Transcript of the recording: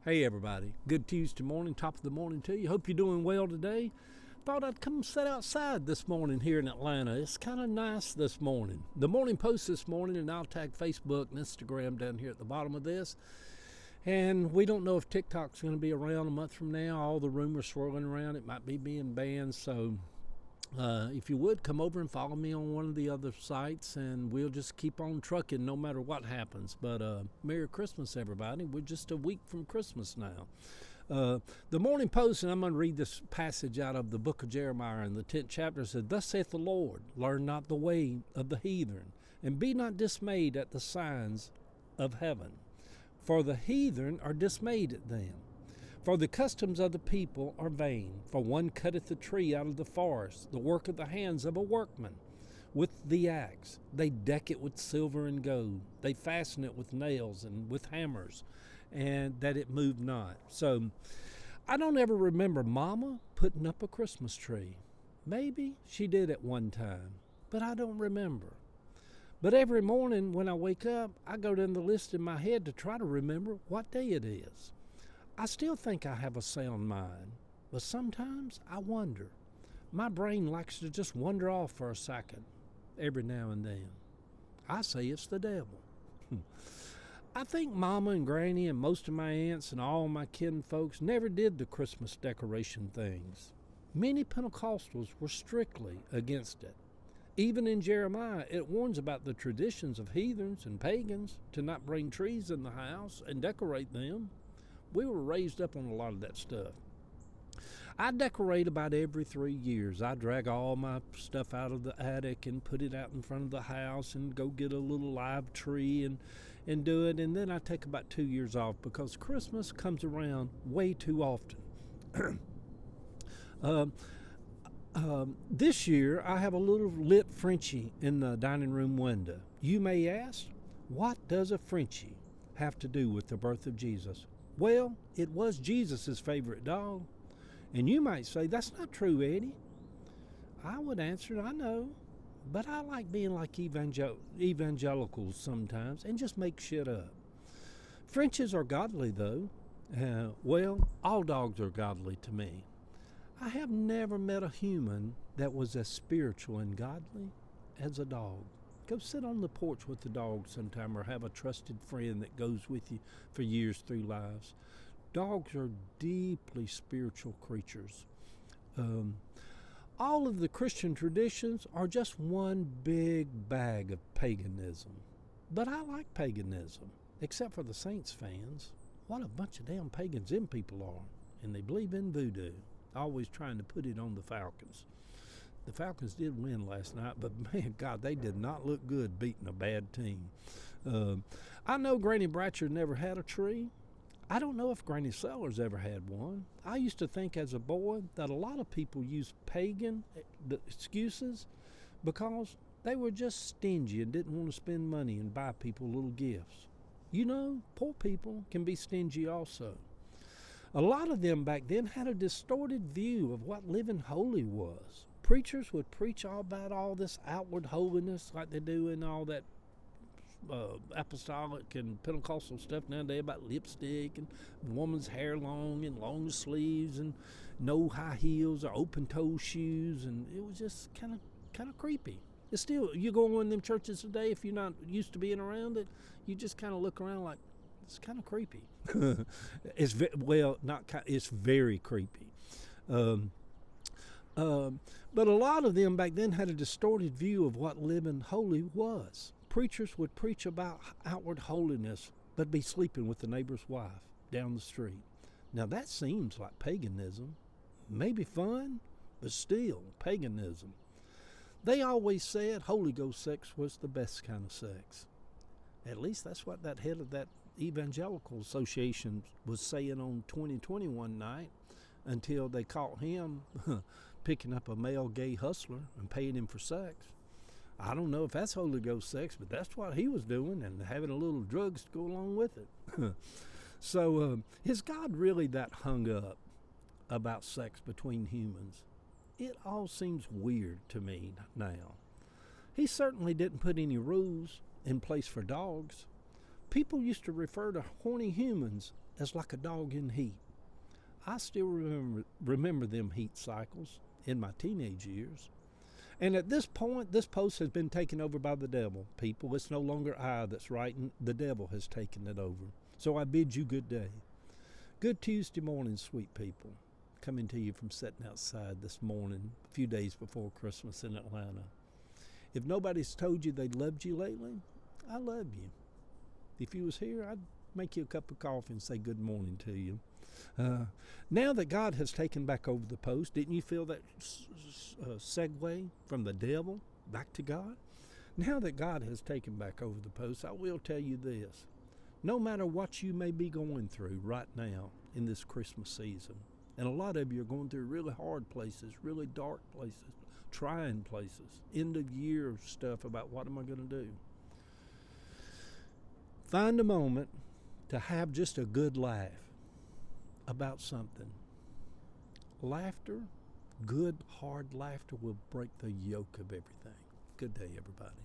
Hey everybody, good Tuesday morning, top of the morning to you. Hope you're doing well today. Thought I'd come sit outside this morning here in Atlanta. It's kind of nice this morning. The morning post this morning, and I'll tag Facebook and Instagram down here at the bottom of this. And we don't know if TikTok's going to be around a month from now. All the rumors swirling around, it might be being banned. So if you would, come over and follow me on one of the other sites, and we'll just keep on trucking no matter what happens. But Merry Christmas, everybody. We're just a week from Christmas now. The Morning Post, and I'm going to read this passage out of the book of Jeremiah in the 10th chapter, said, "Thus saith the Lord, learn not the way of the heathen, and be not dismayed at the signs of heaven. For the heathen are dismayed at them. For the customs of the people are vain. For one cutteth the tree out of the forest, the work of the hands of a workman. With the axe, they deck it with silver and gold. They fasten it with nails and with hammers, and that it move not." So I don't ever remember Mama putting up a Christmas tree. Maybe she did at one time, but I don't remember. But every morning when I wake up, I go down the list in my head to try to remember what day it is. I still think I have a sound mind, but sometimes I wonder. My brain likes to just wander off for a second every now and then. I say it's the devil. I think Mama and Granny and most of my aunts and all my kin folks never did the Christmas decoration things. Many Pentecostals were strictly against it. Even in Jeremiah, it warns about the traditions of heathens and pagans to not bring trees in the house and decorate them. We were raised up on a lot of that stuff. I decorate about every 3 years. I drag all my stuff out of the attic and put it out in front of the house and go get a little live tree and do it. And then I take about 2 years off because Christmas comes around way too often. This year, I have a little lit Frenchie in the dining room window. You may ask, what does a Frenchie have to do with the birth of Jesus? Well, it was Jesus' favorite dog. And you might say, that's not true, Eddie. I would answer, I know, but I like being like evangelicals sometimes and just make shit up. Frenchies are godly, though. Well, all dogs are godly to me. I have never met a human that was as spiritual and godly as a dog. Go sit on the porch with the dog sometime, or have a trusted friend that goes with you for years through lives. Dogs are deeply spiritual creatures. All of the Christian traditions are just one big bag of paganism. But I like paganism, except for the Saints fans. What a bunch of damn pagans them people are. And they believe in voodoo. Always trying to put it on the Falcons. The Falcons did win last night, but man, God, they did not look good beating a bad team. I know Granny Bratcher never had a tree. I don't know if Granny Sellers ever had one. I used to think as a boy that a lot of people used pagan excuses because they were just stingy and didn't want to spend money and buy people little gifts. You know, poor people can be stingy also. A lot of them back then had a distorted view of what living holy was. Preachers would preach all about all this outward holiness like they do in all that apostolic and Pentecostal stuff nowadays about lipstick and woman's hair long and long sleeves and no high heels or open-toe shoes, and it was just kind of creepy. It's still, you go in one of them churches today, if you're not used to being around it, you just kind of look around like, it's kind of creepy. It's very creepy. But a lot of them back then had a distorted view of what living holy was. Preachers would preach about outward holiness, but be sleeping with the neighbor's wife down the street. Now that seems like paganism. Maybe fun, but still paganism. They always said Holy Ghost sex was the best kind of sex. At least that's what that head of that Evangelical Association was saying on 2021 night, until they caught him picking up a male gay hustler and paying him for sex. I don't know if that's Holy Ghost sex, but that's what he was doing, and having a little drugs to go along with it. So is God really that hung up about sex between humans? It all seems weird to me now. He certainly didn't put any rules in place for dogs. People used to refer to horny humans as like a dog in heat. I still remember them heat cycles in my teenage years. And at this point, this post has been taken over by the devil. People, it's no longer I that's writing. The devil has taken it over. So I bid you good day. Good Tuesday morning, sweet people. Coming to you from sitting outside this morning, a few days before Christmas in Atlanta. If nobody's told you they loved you lately, I love you. If you was here, I'd make you a cup of coffee and say good morning to you. Now that God has taken back over the post, didn't you feel that segue from the devil back to God? Now that God has taken back over the post, I will tell you this. No matter what you may be going through right now in this Christmas season, and a lot of you are going through really hard places, really dark places, trying places, end of year stuff about what am I going to do. Find a moment to have just a good laugh about something. Laughter, good hard laughter will break the yoke of everything. Good day, everybody.